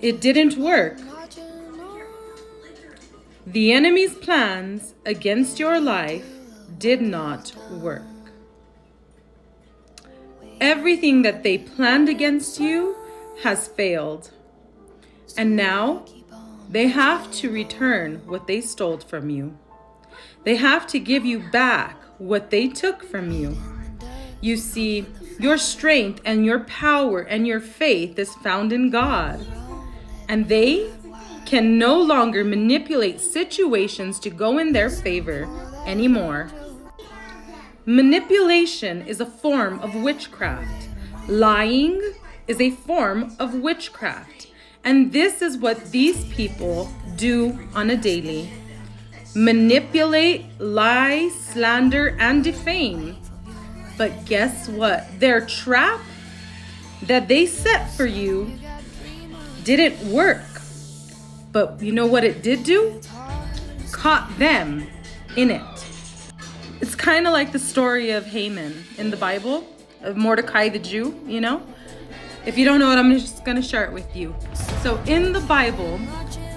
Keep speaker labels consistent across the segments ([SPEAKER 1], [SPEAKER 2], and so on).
[SPEAKER 1] It didn't work. The enemy's plans against your life did not work. Everything that they planned against you has failed. And now they have to return what they stole from you. They have to give you back what they took from you. You see, your strength and your power and your faith is found in God. And they can no longer manipulate situations to go in their favor anymore. Manipulation is a form of witchcraft. Lying is a form of witchcraft. And this is what these people do on a daily. Manipulate, lie, slander, and defame. But guess what? Their trap that they set for you didn't work. But you know what it did do? Caught them in it. It's kind of like the story of Haman in the Bible, of Mordecai the Jew, you know? If you don't know it, I'm just going to share it with you. So in the Bible,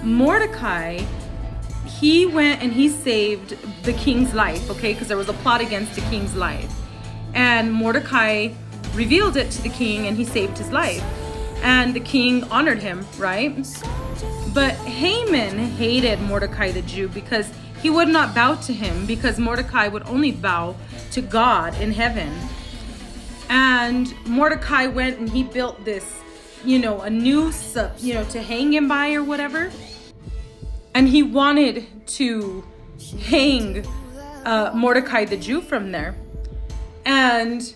[SPEAKER 1] Mordecai, he went and he saved the king's life, okay? Because there was a plot against the king's life. And Mordecai revealed it to the king and he saved his life. And the king honored him, right? But Haman hated Mordecai the Jew because he would not bow to him, because Mordecai would only bow to God in heaven. And Mordecai went and he built this, a noose, to hang him by or whatever. And he wanted to hang Mordecai the Jew from there. And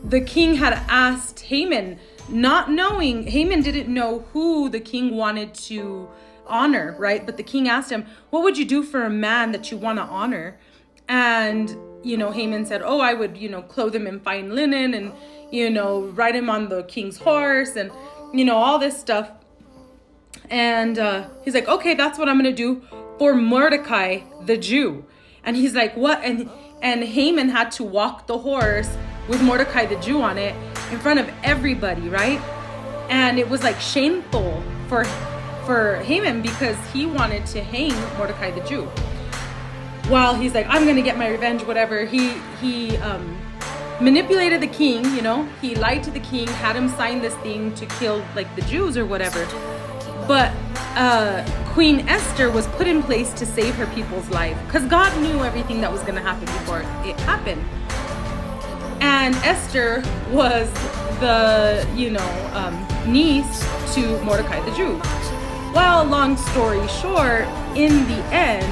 [SPEAKER 1] the king had asked Haman, not knowing, Haman didn't know who the king wanted to honor, right? But the king asked him, what would you do for a man that you want to honor? And, Haman said, I would, clothe him in fine linen and, ride him on the king's horse and, all this stuff. And he's like, okay, that's what I'm going to do for Mordecai the Jew. And he's like, what? And Haman had to walk the horse with Mordecai the Jew on it in front of everybody, right? And it was like shameful for Haman because he wanted to hang Mordecai the Jew. Well, he's like, I'm going to get my revenge, whatever. He manipulated the king, he lied to the king, had him sign this thing to kill like the Jews or whatever. But Queen Esther was put in place to save her people's life because God knew everything that was going to happen before it happened. And Esther was the, niece to Mordecai the Jew. Well, long story short, in the end,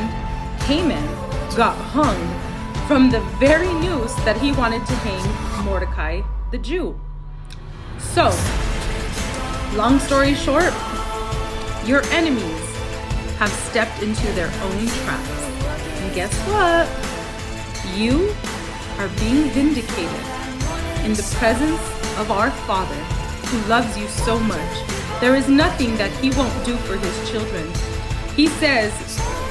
[SPEAKER 1] Haman got hung from the very noose that he wanted to hang Mordecai the Jew. So, long story short, your enemies have stepped into their own traps. And guess what? You are being vindicated in the presence of our Father who loves you so much. There is nothing that he won't do for his children. He says,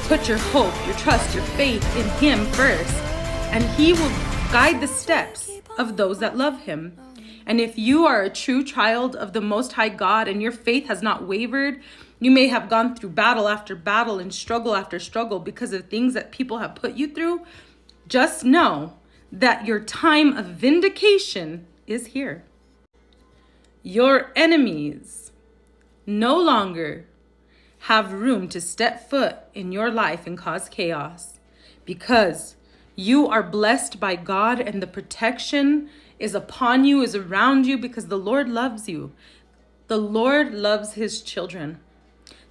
[SPEAKER 1] put your hope, your trust, your faith in him first, and he will guide the steps of those that love him. And if you are a true child of the Most High God and your faith has not wavered, you may have gone through battle after battle and struggle after struggle because of things that people have put you through, just know that your time of vindication is here. Your enemies no longer have room to step foot in your life and cause chaos because you are blessed by God and the protection is upon you, is around you because the Lord loves you. The Lord loves his children.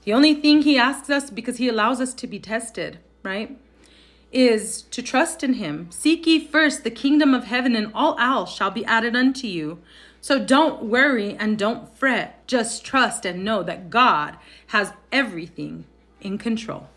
[SPEAKER 1] The only thing he asks us, because he allows us to be tested, right, is to trust in him. Seek ye first the kingdom of heaven, and all else shall be added unto you. So don't worry and don't fret. Just trust and know that God has everything in control.